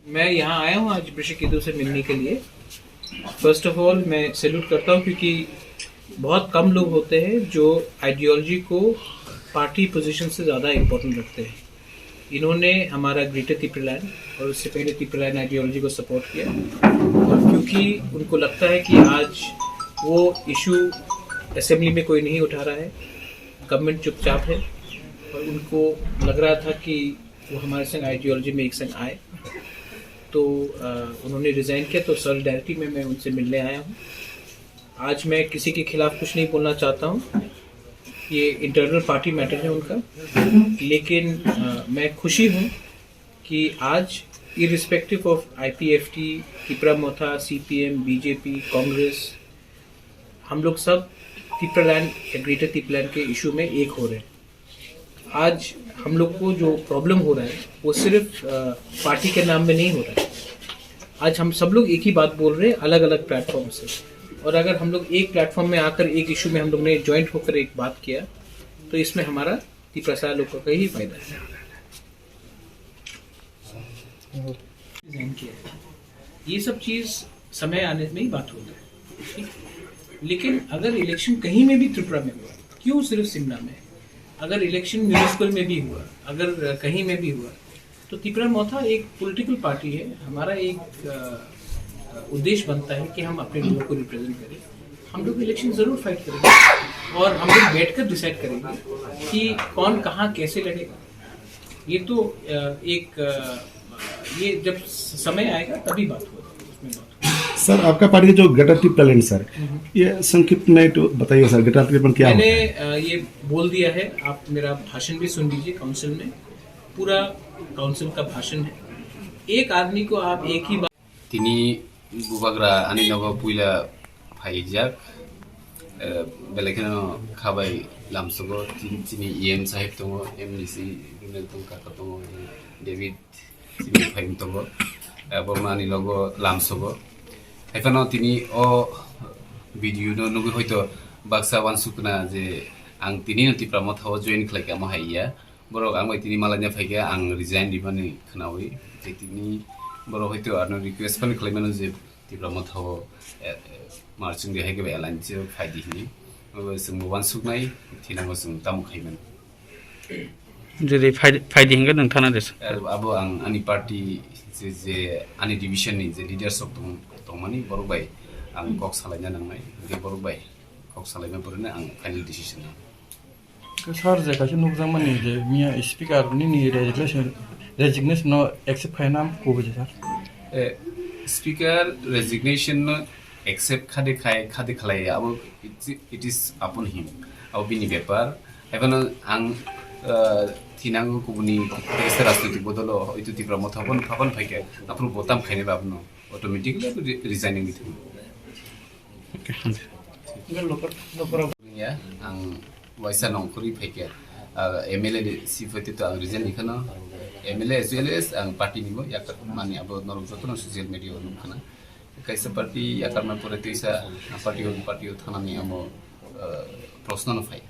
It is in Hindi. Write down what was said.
मैं यहाँ आया हूँ आज प्रशिक्षितों से मिलने के लिए। फर्स्ट ऑफ ऑल मैं सैल्यूट करता हूँ क्योंकि बहुत कम लोग होते हैं जो आइडियोलॉजी को पार्टी पोजीशन से ज़्यादा इम्पोर्टेंट रखते हैं। इन्होंने हमारा ग्रेटर तिपरलैंड और उससे पहले तिपरलैंड आइडियोलॉजी को सपोर्ट किया, और क्योंकि उनको लगता है कि आज वो इशू असेंबली में कोई नहीं उठा रहा है, गवर्नमेंट चुपचाप है, और उनको लग रहा था कि वो हमारे संग आइडियोलॉजी में एक संग आए, तो उन्होंने रिज़ाइन किया। तो सॉलिडारिटी में मैं उनसे मिलने आया हूँ। आज मैं किसी के खिलाफ कुछ नहीं बोलना चाहता हूँ, ये इंटरनल पार्टी मैटर है उनका, लेकिन मैं खुशी हूँ कि आज irrespective of IPFT, Tipra Motha, CPM, BJP, Congress, हम लोग सब तिपरलैंड या ग्रेटर तिपरलैंड के इशू में एक हो रहे हैं। आज हम लोग को जो प्रॉब्लम हो रहा है वो सिर्फ पार्टी के नाम में नहीं हो रहा है। आज हम सब लोग एक ही बात बोल रहे हैं अलग अलग प्लेटफॉर्म से, और अगर हम लोग एक प्लेटफॉर्म में आकर एक इशू में हम लोग ने ज्वाइंट होकर एक बात किया तो इसमें हमारा तिपरा लोगों का ही फायदा है। ये सब चीज़ समय आने में ही बात होता है, ठीक? लेकिन अगर इलेक्शन कहीं में भी त्रिपुरा में हुआ, क्यों सिर्फ शिमला में? अगर इलेक्शन म्यूनिसिपल में भी हुआ, अगर कहीं में भी हुआ, तो तिपरा मोथा एक पॉलिटिकल पार्टी है। हमारा एक उद्देश्य बनता है कि हम अपने लोगों को रिप्रेजेंट करें। हम लोग इलेक्शन ज़रूर फाइट करेंगे और हम लोग बैठकर डिसाइड करेंगे कि कौन कहाँ कैसे लड़ेगा। ये तो ये जब समय आएगा तभी बात होगी, उसमें बात होगी। सर, आपका पार्टी का जो ग्रेटर तिपरलैंड सर, ये संक्षिप्त में तो बताइए सर, ग्रेटर तिपरलैंड क्या मैंने होता है? ये बोल दिया है, आप मेरा भाषण भी सुन लीजिए। काउंसिल में पूरा काउंसिल का भाषण है। एक आदमी को आप एक ही बात तिनी बुबाग्रा आनी नगो पुइला फाइजाक बेलेखनो खाबाय लामसगो तिनी EM साहेब दङो, MNC रुनेल तंका दङो, डेभिड तिनी फाइम दङो, बरमानि लगो लामसगो एफानो तिनी ओ भिडियो नो नुगो हयतो बाक्सा वानसुकना जे आं तिनी तिपरा मोथाव जइन खलायका माहाइया बरक आं तिनी मालानिया फाइगा आं रिजाइन दिबानि खोनावै जे तिनी बर हयतो आरो रिक्वेस्ट पनि खालायमानो जे तिपरा मोथाव मार्चिं देहाय गबे एलाइनसे फाइदिनि जों वानसुकनाय थिनांगो जों तामुखायमोन जेरै फाइदि हेंगोन नोंथाङा देस अब आं आंनि पार्टी जे आंनि डिभिजननि जे लिडारशिप दंमानि बरबाय आं कक सालायनो नांनाय बे बरबाय कक सालायनो बरनो आं फाइनल डिसिजन सर जे खासे नुजामानि जे मिया स्पीकर नि रेजिग्नेशन एक्सेप्ट खायना को बजे सर स्पीकर रेजिग्नेशन एक्सेप्ट खादे खालाय अब इट इज अपन हिम अब बिनि पेपर एबन आं थिनांगो गुबुननि देश राजनीतिक बदल हयतो तिपरा मोथाबन फाबन फाइके आपन बोताम खायने बाबनो ऑटोमेटिकली रिजाइनिंग बिथु या आं वाइसा नंखरि फाइके MLA सिफते तो आं रिजाइन लिखनो MLA एज वेल एज आं पार्टी निबो याक माने अब नरम जतन सोशल मीडिया नुखना कैसे पार्टी याकर में पुरे तैसा पार्टी थानानि आमो प्रश्न न फाइ